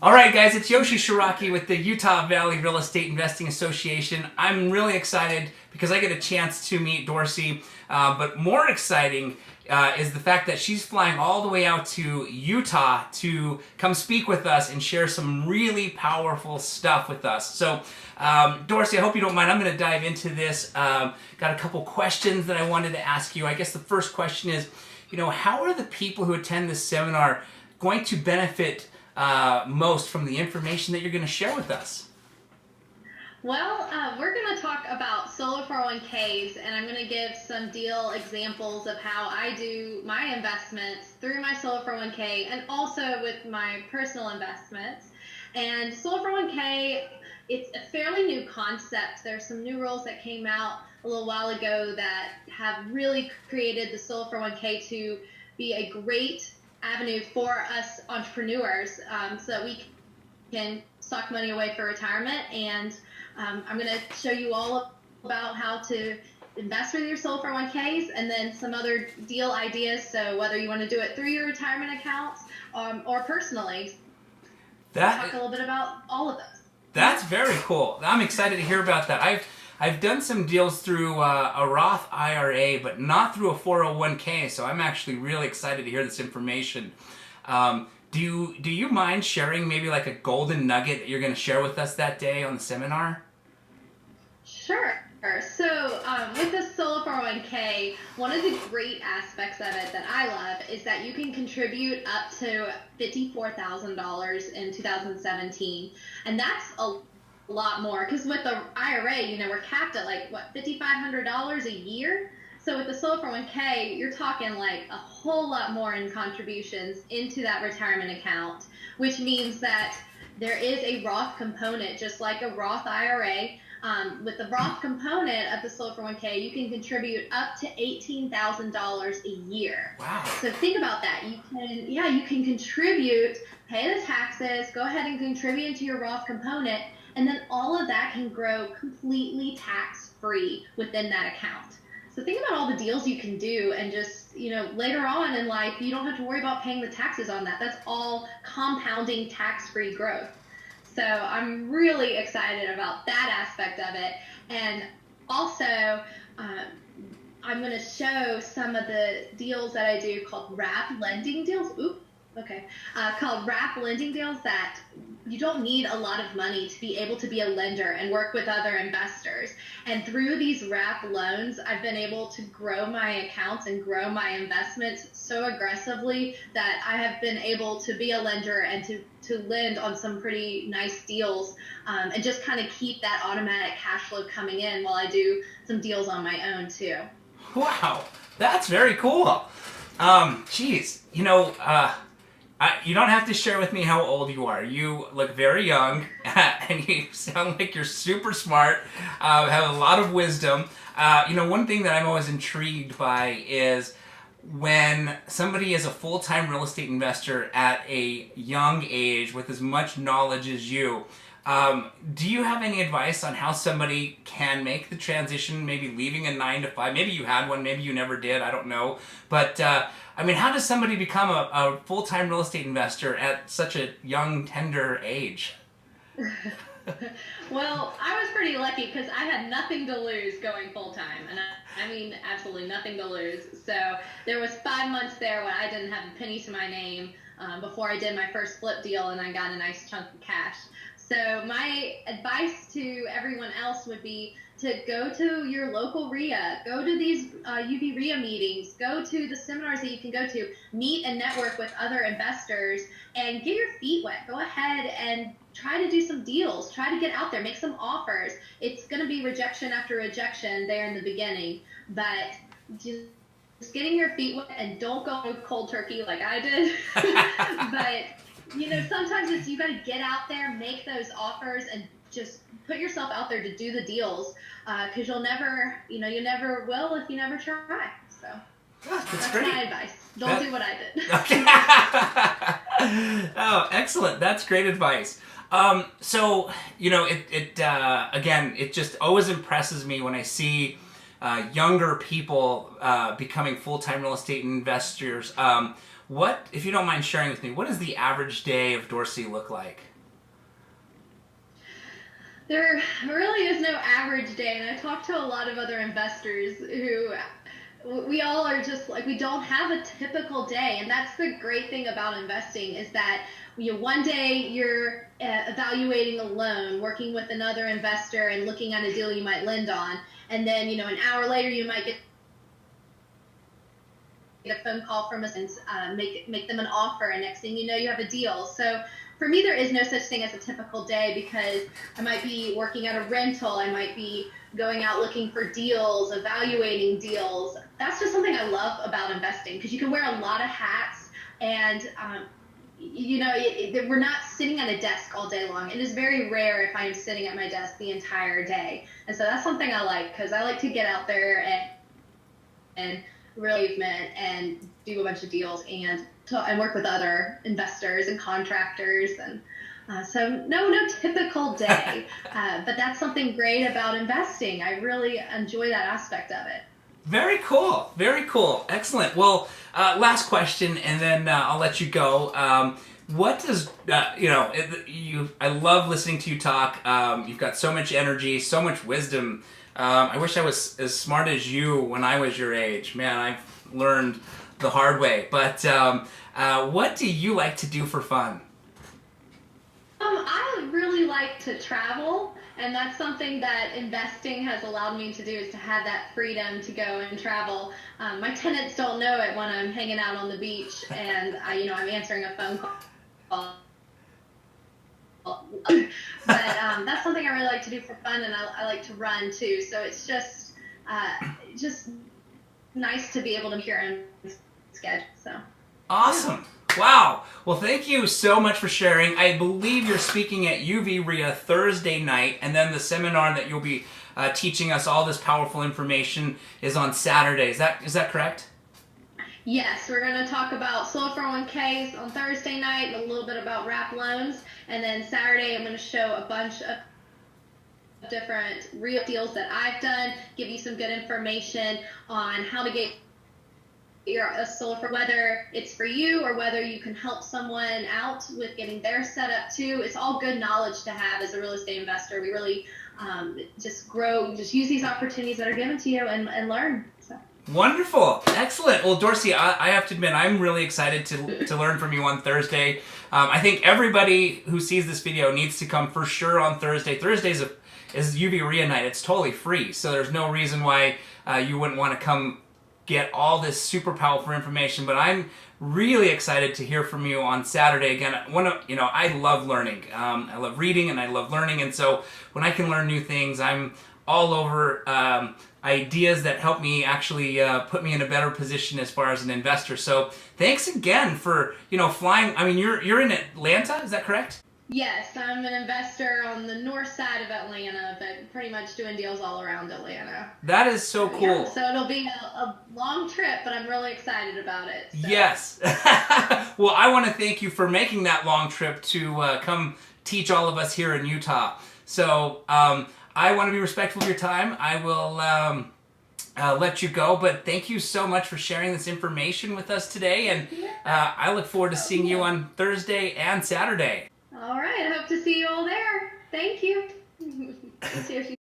All right, guys, it's Yoshi Shiraki with the Utah Valley Real Estate Investing Association. I'm really excited because I get a chance to meet Dorsey, but more exciting is the fact that she's flying all the way out to Utah to come speak with us and share some really powerful stuff with us. So, Dorsey, I hope you don't mind. I'm going to dive into this. Got a couple questions that I wanted to ask you. I guess the first question is, how are the people who attend this seminar going to benefit most from the information that you're going to share with us? Well, we're going to talk about solo 401ks, and I'm going to give some deal examples of how I do my investments through my solo 401k and also with my personal investments. And solo 401k, it's a fairly new concept. There's some new rules that came out a little while ago that have really created the solo 401k to be a great avenue for us entrepreneurs, so that we can stock money away for retirement. And I'm going to show you all about how to invest with your solo 401ks and then some other deal ideas. So whether you want to do it through your retirement accounts or personally, talk a little bit about all of those. That's very cool. I'm excited to hear about that. I've done some deals through a Roth IRA, but not through a 401k, so I'm actually really excited to hear this information. Do you mind sharing maybe like a golden nugget that you're going to share with us that day on the seminar? Sure. So with the solo 401k, one of the great aspects of it that I love is that you can contribute up to $54,000 in 2017, and that's a lot more, because with the IRA, we're capped at like $5,500 a year. So with the solo 401k, you're talking like a whole lot more in contributions into that retirement account, which means that there is a Roth component, just like a Roth IRA. With the Roth component of the solo 401k, you can contribute up to $18,000 a year. Wow. So think about that. You can contribute, pay the taxes, go ahead and contribute into your Roth component, and then all of that can grow completely tax-free within that account. So think about all the deals you can do, and just, later on in life, you don't have to worry about paying the taxes on that. That's all compounding tax-free growth. So I'm really excited about that aspect of it. And also, I'm going to show some of the deals that I do called wrap lending deals. Called wrap lending deals that you don't need a lot of money to be able to be a lender and work with other investors. And through these wrap loans, I've been able to grow my accounts and grow my investments so aggressively that I have been able to be a lender and to lend on some pretty nice deals, and just kind of keep that automatic cash flow coming in while I do some deals on my own too. Wow, that's very cool. Geez, you don't have to share with me how old you are. You look very young, and you sound like you're super smart, have a lot of wisdom. One thing that I'm always intrigued by is when somebody is a full-time real estate investor at a young age with as much knowledge as you. Do you have any advice on how somebody can make the transition, maybe leaving a 9-to-5? Maybe you had one, maybe you never did, I don't know. But, how does somebody become a full-time real estate investor at such a young, tender age? Well, I was pretty lucky because I had nothing to lose going full-time. And I mean, absolutely nothing to lose. So there was 5 months there when I didn't have a penny to my name before I did my first flip deal and I got a nice chunk of cash. So my advice to everyone else would be to go to your local RIA, go to these UV RIA meetings, go to the seminars that you can go to, meet and network with other investors, and get your feet wet. Go ahead and try to do some deals. Try to get out there, make some offers. It's going to be rejection after rejection there in the beginning, but just getting your feet wet, and don't go cold turkey like I did. But sometimes you got to get out there, make those offers, and just put yourself out there to do the deals, because you never will if you never try. So that's great. my advice. Don't do what I did. Okay. Oh, excellent. That's great advice. So, it just always impresses me when I see younger people becoming full-time real estate investors. what, if you don't mind sharing with me, what does the average day of Dorsey look like? There really is no average day, and I talk to a lot of other investors who we all are just like, we don't have a typical day. And that's the great thing about investing, is that one day you're evaluating a loan, working with another investor and looking at a deal you might lend on, and then an hour later you might get a phone call from us and make them an offer, and next thing you know, you have a deal. So for me, there is no such thing as a typical day, because I might be working at a rental, I might be going out looking for deals, evaluating deals. That's just something I love about investing, because you can wear a lot of hats, and we're not sitting at a desk all day long. It is very rare if I'm sitting at my desk the entire day, and so that's something I like, because I like to get out there and really movement and do a bunch of deals and work with other investors and contractors, and so no typical day, but that's something great about investing. I really enjoy that aspect of it. Very cool. Very cool. Excellent. Well, last question, and then I'll let you go. What does I love listening to you talk. You've got so much energy, so much wisdom. I wish I was as smart as you when I was your age. Man, I've learned the hard way. But what do you like to do for fun? I really like to travel, and that's something that investing has allowed me to do, is to have that freedom to go and travel. My tenants don't know it when I'm hanging out on the beach and I'm answering a phone call. But that's something I really like to do for fun, and I like to run too. So it's just nice to be able to hear and schedule. So awesome. Wow. Well, thank you so much for sharing. I believe you're speaking at UV RIA Thursday night, and then the seminar that you'll be teaching us all this powerful information is on Saturday. Is that correct? Yes, we're going to talk about slow 401ks on Thursday night, a little bit about wrap loans, and then Saturday I'm going to show a bunch of different real deals that I've done, give you some good information on how to get a solar, for whether it's for you or whether you can help someone out with getting their set up too. It's all good knowledge to have as a real estate investor. We really just use these opportunities that are given to you and learn. So. Wonderful. Excellent. Well, Dorsey, I have to admit, I'm really excited to learn from you on Thursday. I think everybody who sees this video needs to come for sure on Thursday. Thursday's is UV RIA night. It's totally free, so there's no reason why you wouldn't want to come get all this super powerful information. But I'm really excited to hear from you on Saturday. Again, I love learning. I love reading and I love learning, and so when I can learn new things, I'm all over ideas that help me actually put me in a better position as far as an investor. So thanks again for flying. I mean, you're in Atlanta, is that correct? Yes, I'm an investor on the north side of Atlanta, but pretty much doing deals all around Atlanta. That is so cool. Yeah, so it'll be a long trip, but I'm really excited about it. So. Yes. Well, I want to thank you for making that long trip to come teach all of us here in Utah. So I want to be respectful of your time. I will let you go, but thank you so much for sharing this information with us today, and I look forward to seeing you on Thursday and Saturday. All right, I hope to see you all there. Thank you. Let's see if she